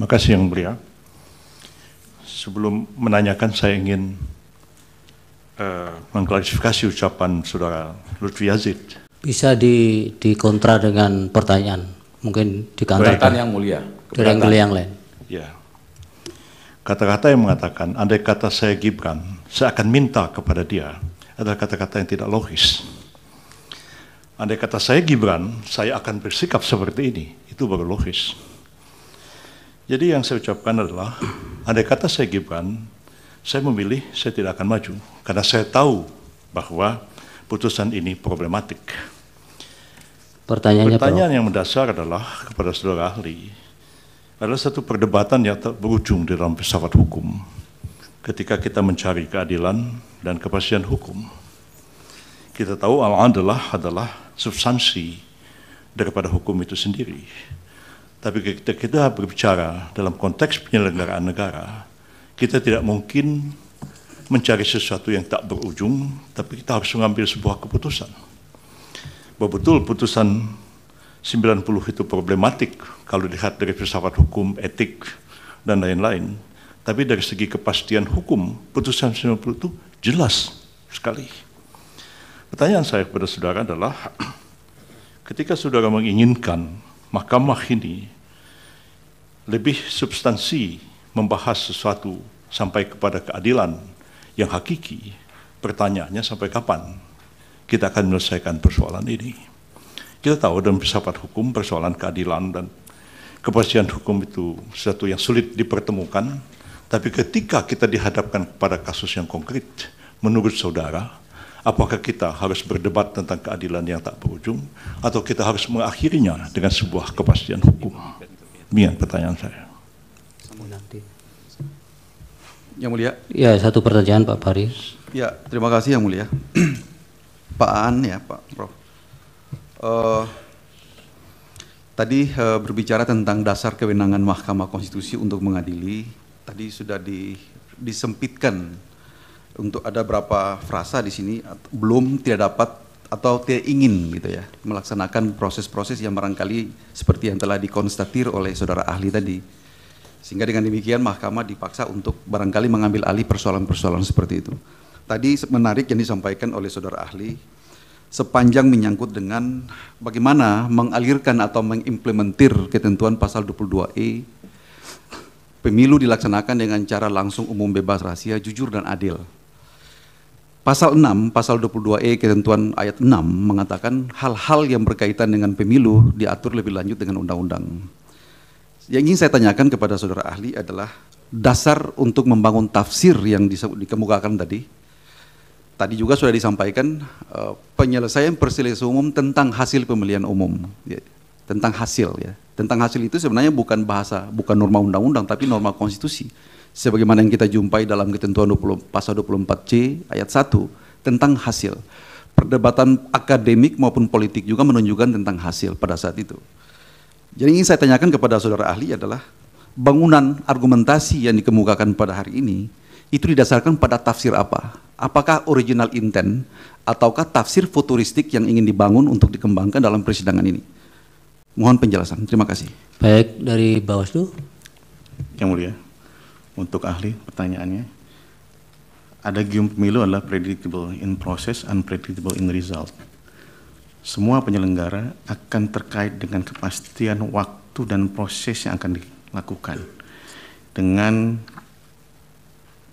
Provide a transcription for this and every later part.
Makasih Yang Mulia. Sebelum menanyakan, saya ingin mengklarifikasi ucapan Saudara Lutfi Yazid. Bisa dikontra dengan pertanyaan, mungkin dikantarkan Yang Mulia. dari angle yang lain. Ya. Kata-kata yang mengatakan, andai kata saya Gibran, saya akan minta kepada dia, adalah kata-kata yang tidak logis. Andai kata saya Gibran, saya akan bersikap seperti ini, itu baru logis. Jadi yang saya ucapkan adalah, andai kata saya Gibran, saya memilih saya tidak akan maju, karena saya tahu bahwa putusan ini problematik. Pertanyaan yang mendasar adalah kepada saudara ahli, adalah satu perdebatan yang tak berujung di dalam filsafat hukum ketika kita mencari keadilan dan kepastian hukum. Kita tahu al-adlah adalah substansi daripada hukum itu sendiri. Tapi ketika kita berbicara dalam konteks penyelenggaraan negara, kita tidak mungkin mencari sesuatu yang tak berujung, tapi kita harus mengambil sebuah keputusan. Bahwa betul putusan 90 itu problematik kalau dilihat dari filsafat hukum, etik, dan lain-lain. Tapi dari segi kepastian hukum, putusan 90 itu jelas sekali. Pertanyaan saya kepada saudara adalah, ketika saudara menginginkan mahkamah ini lebih substansi membahas sesuatu sampai kepada keadilan yang hakiki, pertanyaannya sampai kapan kita akan menyelesaikan persoalan ini? Kita tahu dalam filsafat hukum persoalan keadilan dan kepastian hukum itu sesuatu yang sulit dipertemukan, tapi ketika kita dihadapkan pada kasus yang konkret, menurut saudara, apakah kita harus berdebat tentang keadilan yang tak berujung, atau kita harus mengakhirinya dengan sebuah kepastian hukum? Demikian pertanyaan saya. Yang Mulia. Ya, satu pertanyaan Pak Fahri. Ya, terima kasih Yang Mulia. Pak Aan ya, Pak Prof. Tadi berbicara tentang dasar kewenangan Mahkamah Konstitusi untuk mengadili. Tadi sudah disempitkan untuk ada berapa frasa di sini belum, tidak dapat atau tidak ingin gitu ya melaksanakan proses-proses yang barangkali seperti yang telah dikonstatir oleh saudara ahli tadi. Sehingga dengan demikian Mahkamah dipaksa untuk barangkali mengambil alih persoalan-persoalan seperti itu. Tadi menarik yang disampaikan oleh saudara ahli, sepanjang menyangkut dengan bagaimana mengalirkan atau mengimplementir ketentuan pasal 22E, pemilu dilaksanakan dengan cara langsung, umum, bebas, rahasia, jujur, dan adil. Pasal 6, pasal 22E ketentuan ayat 6 mengatakan hal-hal yang berkaitan dengan pemilu diatur lebih lanjut dengan undang-undang. Yang ingin saya tanyakan kepada saudara ahli adalah dasar untuk membangun tafsir yang dikemukakan tadi. Tadi juga sudah disampaikan penyelesaian perselisihan umum tentang hasil pemilihan umum, ya, tentang hasil ya. Tentang hasil itu sebenarnya bukan bahasa, bukan norma undang-undang, tapi norma konstitusi. Sebagaimana yang kita jumpai dalam ketentuan pasal 24C ayat 1 tentang hasil. Perdebatan akademik maupun politik juga menunjukkan tentang hasil pada saat itu. Jadi ingin saya tanyakan kepada saudara ahli adalah bangunan argumentasi yang dikemukakan pada hari ini itu didasarkan pada tafsir apa? Apakah original intent ataukah tafsir futuristik yang ingin dibangun untuk dikembangkan dalam persidangan ini? Mohon penjelasan. Terima kasih. Baik, dari Bawaslu. Yang Mulia, untuk ahli pertanyaannya, adagium pemilu adalah predictable in process, unpredictable in result. Semua penyelenggara akan terkait dengan kepastian waktu dan proses yang akan dilakukan. Dengan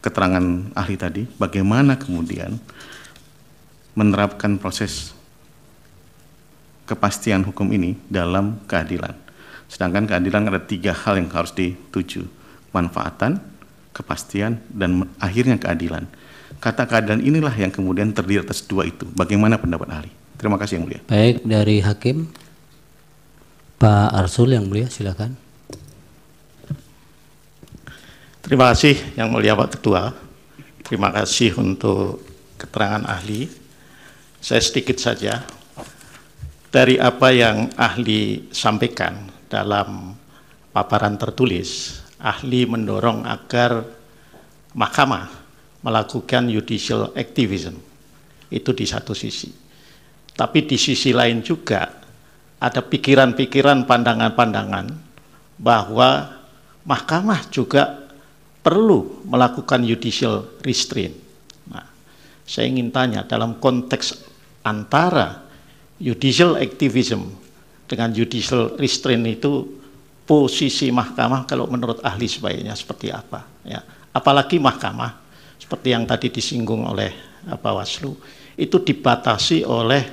keterangan ahli tadi, bagaimana kemudian menerapkan proses kepastian hukum ini dalam keadilan. Sedangkan keadilan ada 3 hal yang harus dituju: manfaatan, kepastian, dan akhirnya keadilan. Kata keadilan inilah yang kemudian terdiri atas 2 itu. Bagaimana pendapat ahli? Terima kasih Yang Mulia. Baik, dari Hakim, Pak Arsul Yang Mulia, silakan. Terima kasih Yang Mulia Pak Ketua. Terima kasih untuk keterangan ahli. Saya sedikit saja. Dari apa yang ahli sampaikan dalam paparan tertulis, ahli mendorong agar mahkamah melakukan judicial activism. Itu di satu sisi. Tapi di sisi lain juga ada pikiran-pikiran, pandangan-pandangan bahwa mahkamah juga perlu melakukan judicial restraint. Nah, saya ingin tanya dalam konteks antara judicial activism dengan judicial restraint itu posisi mahkamah kalau menurut ahli sebaiknya seperti apa? Ya, apalagi mahkamah seperti yang tadi disinggung oleh Bawaslu itu dibatasi oleh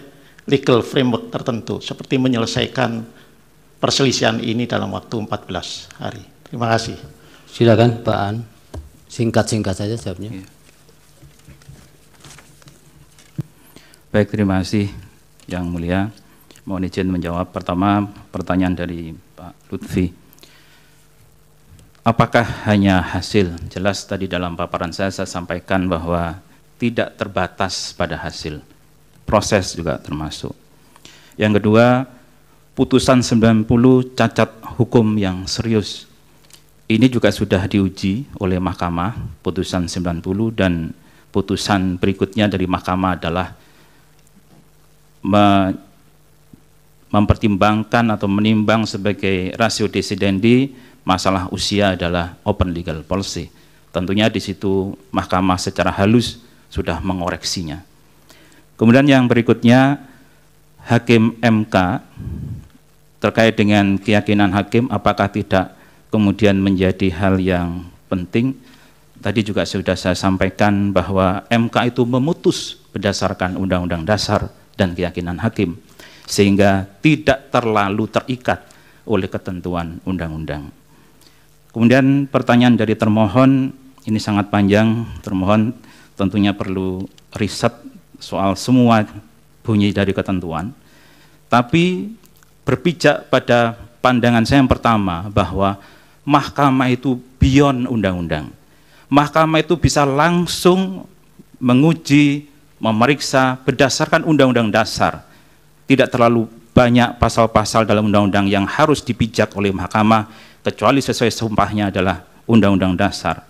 legal framework tertentu seperti menyelesaikan perselisihan ini dalam waktu 14 hari. Terima kasih. Silakan Pak An, singkat-singkat saja jawabnya. Baik, terima kasih Yang Mulia. Mohon izin menjawab. Pertama, pertanyaan dari Pak Lutfi. Apakah hanya hasil? Jelas tadi dalam paparan saya sampaikan bahwa tidak terbatas pada hasil. Proses juga termasuk. Yang kedua, putusan 90 cacat hukum yang serius. Ini juga sudah diuji oleh Mahkamah, putusan 90, dan putusan berikutnya dari Mahkamah adalah mempertimbangkan atau menimbang sebagai ratio decidendi masalah usia adalah open legal policy. Tentunya di situ Mahkamah secara halus sudah mengoreksinya. Kemudian yang berikutnya, Hakim MK terkait dengan keyakinan hakim apakah tidak kemudian menjadi hal yang penting. Tadi juga sudah saya sampaikan bahwa MK itu memutus berdasarkan Undang-Undang Dasar dan keyakinan hakim, sehingga tidak terlalu terikat oleh ketentuan undang-undang. Kemudian pertanyaan dari termohon, ini sangat panjang, termohon tentunya perlu riset soal semua bunyi dari ketentuan, tapi berpijak pada pandangan saya yang pertama bahwa mahkamah itu beyond undang-undang. Mahkamah itu bisa langsung menguji, memeriksa berdasarkan undang-undang dasar. Tidak terlalu banyak pasal-pasal dalam undang-undang yang harus dipijak oleh mahkamah, kecuali sesuai sumpahnya adalah undang-undang dasar.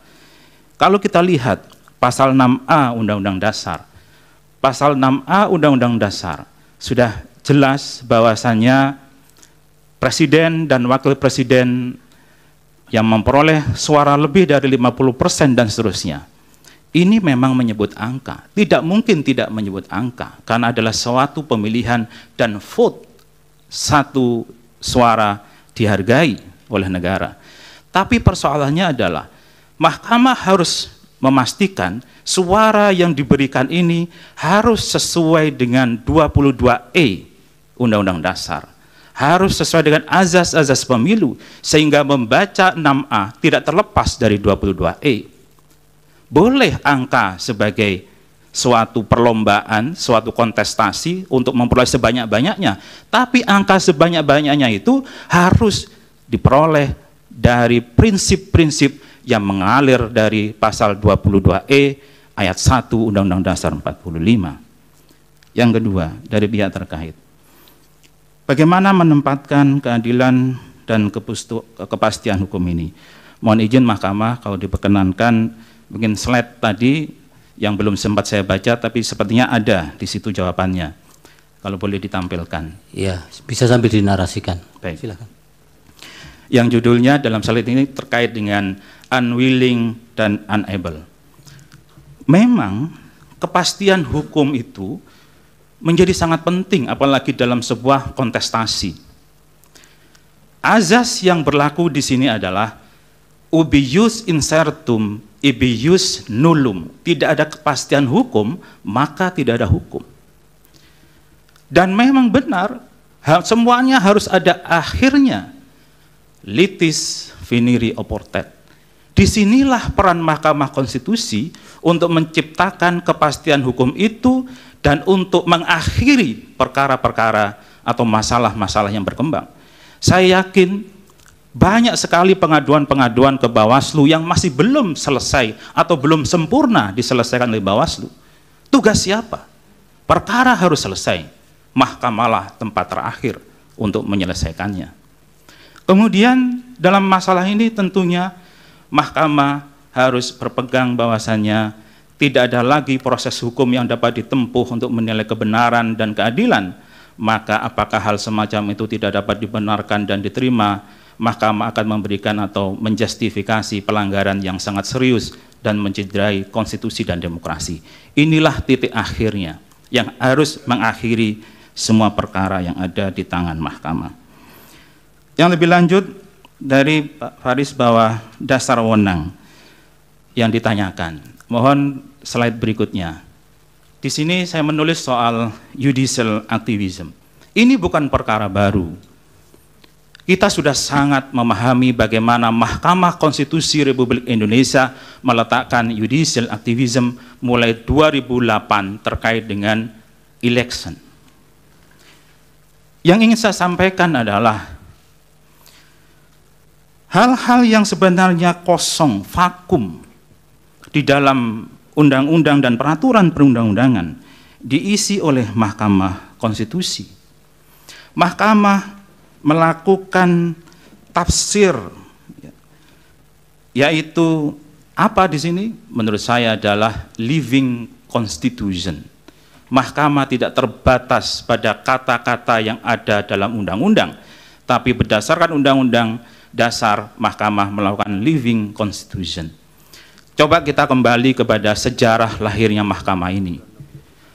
Kalau kita lihat pasal 6A Undang-Undang Dasar, pasal 6A Undang-Undang Dasar sudah jelas bahwasannya presiden dan wakil presiden yang memperoleh suara lebih dari 50% dan seterusnya. Ini memang menyebut angka, tidak mungkin tidak menyebut angka, karena adalah suatu pemilihan dan vote satu suara dihargai oleh negara. Tapi persoalannya adalah mahkamah harus memastikan suara yang diberikan ini harus sesuai dengan 22E Undang-Undang Dasar. Harus sesuai dengan azas-azas pemilu, sehingga membaca 6A tidak terlepas dari 22E. Boleh angka sebagai suatu perlombaan, suatu kontestasi untuk memperoleh sebanyak-banyaknya, tapi angka sebanyak-banyaknya itu harus diperoleh dari prinsip-prinsip yang mengalir dari pasal 22E ayat 1 Undang-Undang Dasar 45. Yang kedua, dari pihak terkait. Bagaimana menempatkan keadilan dan kepastian hukum ini? Mohon izin mahkamah kalau diperkenankan, mungkin slide tadi yang belum sempat saya baca, tapi sepertinya ada di situ jawabannya. Kalau boleh ditampilkan. Ya, bisa sambil dinarasikan. Baik. Silakan. Yang judulnya dalam slide ini terkait dengan unwilling dan unable. Memang kepastian hukum itu menjadi sangat penting, apalagi dalam sebuah kontestasi. Azas yang berlaku di sini adalah ubi ius incertum, ibi ius nullum. Tidak ada kepastian hukum, maka tidak ada hukum. Dan memang benar, semuanya harus ada akhirnya. Litis finiri oportet. Disinilah peran Mahkamah Konstitusi untuk menciptakan kepastian hukum itu dan untuk mengakhiri perkara-perkara atau masalah-masalah yang berkembang. Saya yakin banyak sekali pengaduan-pengaduan ke Bawaslu yang masih belum selesai atau belum sempurna diselesaikan oleh Bawaslu. Tugas siapa? Perkara harus selesai. Mahkamahlah tempat terakhir untuk menyelesaikannya. Kemudian dalam masalah ini tentunya mahkamah harus berpegang bahwasannya tidak ada lagi proses hukum yang dapat ditempuh untuk menilai kebenaran dan keadilan. Maka apakah hal semacam itu tidak dapat dibenarkan dan diterima, Mahkamah akan memberikan atau menjustifikasi pelanggaran yang sangat serius dan mencederai konstitusi dan demokrasi. Inilah titik akhirnya yang harus mengakhiri semua perkara yang ada di tangan mahkamah. Yang lebih lanjut dari Pak Faris bahwa dasar wewenang yang ditanyakan. Mohon slide berikutnya. Di sini saya menulis soal judicial activism. Ini bukan perkara baru. Kita sudah sangat memahami bagaimana Mahkamah Konstitusi Republik Indonesia meletakkan judicial activism mulai 2008 terkait dengan election. Yang ingin saya sampaikan adalah hal-hal yang sebenarnya kosong, vakum di dalam undang-undang dan peraturan perundang-undangan diisi oleh Mahkamah Konstitusi. Mahkamah melakukan tafsir, yaitu apa di sini? Menurut saya adalah living constitution. Mahkamah tidak terbatas pada kata-kata yang ada dalam undang-undang, tapi berdasarkan undang-undang dasar Mahkamah melakukan living constitution. Coba kita kembali kepada sejarah lahirnya Mahkamah ini.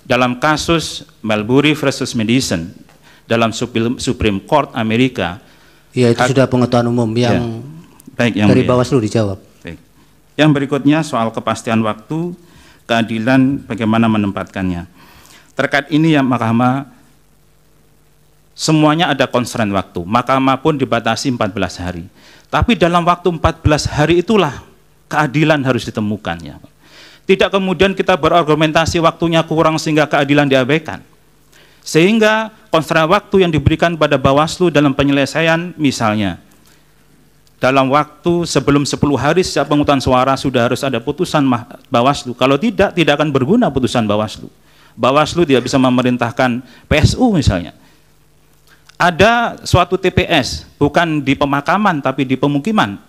Dalam kasus Marbury versus Madison, dalam Supreme Court Amerika. Ya, itu sudah pengetahuan umum yang, baik, yang dari Bawaslu dijawab. Baik. Yang berikutnya soal kepastian waktu, keadilan, bagaimana menempatkannya. Terkait ini ya Mahkamah, semuanya ada constraint waktu. Mahkamah pun dibatasi 14 hari. Tapi dalam waktu 14 hari itulah keadilan harus ditemukan. Ya. Tidak kemudian kita berargumentasi waktunya kurang sehingga keadilan diabaikan. Sehingga konstrain waktu yang diberikan pada Bawaslu dalam penyelesaian, misalnya dalam waktu sebelum 10 hari sejak pemungutan suara sudah harus ada putusan Bawaslu. Kalau tidak akan berguna putusan Bawaslu. Bawaslu tidak bisa memerintahkan PSU misalnya. Ada suatu TPS, bukan di pemakaman tapi di pemukiman.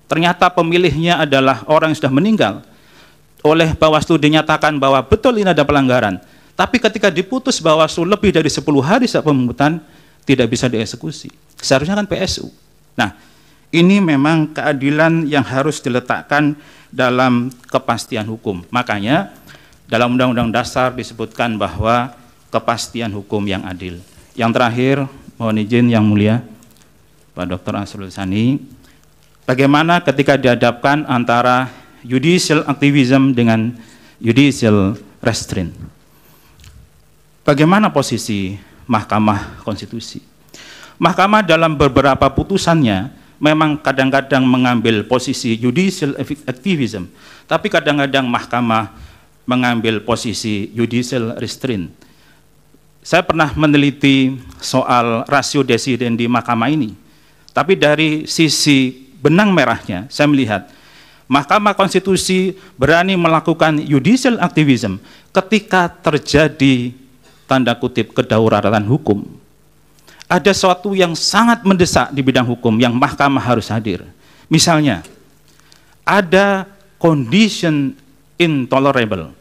Ternyata pemilihnya adalah orang yang sudah meninggal. Oleh Bawaslu dinyatakan bahwa betul ini ada pelanggaran. Tapi ketika diputus Bawaslu lebih dari 10 hari saat pemungutan, tidak bisa dieksekusi. Seharusnya kan PSU. Nah, ini memang keadilan yang harus diletakkan dalam kepastian hukum. Makanya dalam Undang-Undang Dasar disebutkan bahwa kepastian hukum yang adil. Yang terakhir, mohon izin yang mulia, Pak Dr. Asrul Sani, bagaimana ketika dihadapkan antara judicial activism dengan judicial restraint? Bagaimana posisi Mahkamah Konstitusi? Mahkamah dalam beberapa putusannya memang kadang-kadang mengambil posisi judicial activism, tapi kadang-kadang Mahkamah mengambil posisi judicial restraint. Saya pernah meneliti soal rasio desiden di Mahkamah ini, tapi dari sisi benang merahnya saya melihat Mahkamah Konstitusi berani melakukan judicial activism ketika terjadi tanda kutip kedaulatan hukum. Ada sesuatu yang sangat mendesak di bidang hukum yang mahkamah harus hadir. Misalnya, ada condition intolerable,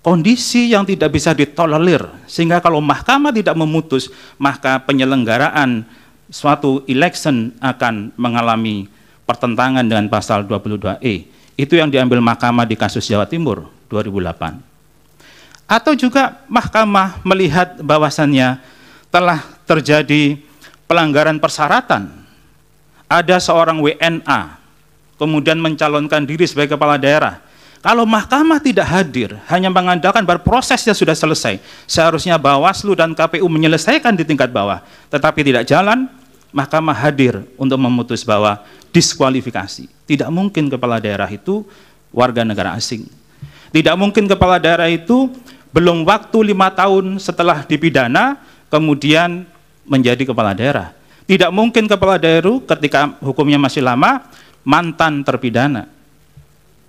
kondisi yang tidak bisa ditolerir, sehingga kalau mahkamah tidak memutus, maka penyelenggaraan suatu election akan mengalami pertentangan dengan pasal 22E. Itu yang diambil mahkamah di kasus Jawa Timur 2008. Atau juga mahkamah melihat bahwasannya telah terjadi pelanggaran persyaratan. Ada seorang WNA kemudian mencalonkan diri sebagai kepala daerah. Kalau mahkamah tidak hadir, hanya mengandalkan bahwa prosesnya sudah selesai, seharusnya Bawaslu dan KPU menyelesaikan di tingkat bawah, tetapi tidak jalan, mahkamah hadir untuk memutus bahwa diskualifikasi. Tidak mungkin kepala daerah itu warga negara asing. Tidak mungkin kepala daerah itu belum waktu 5 tahun setelah dipidana, kemudian menjadi kepala daerah. Tidak mungkin kepala daerah ketika hukumnya masih lama, mantan terpidana.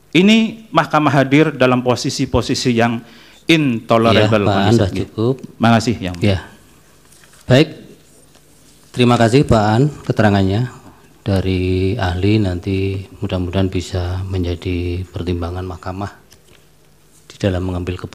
Ini mahkamah hadir dalam posisi-posisi yang intolerable. Ya, Pak, Anda cukup. Terima kasih. Yang ya. Baik, terima kasih Pak An keterangannya dari ahli, nanti mudah-mudahan bisa menjadi pertimbangan mahkamah di dalam mengambil keputusan.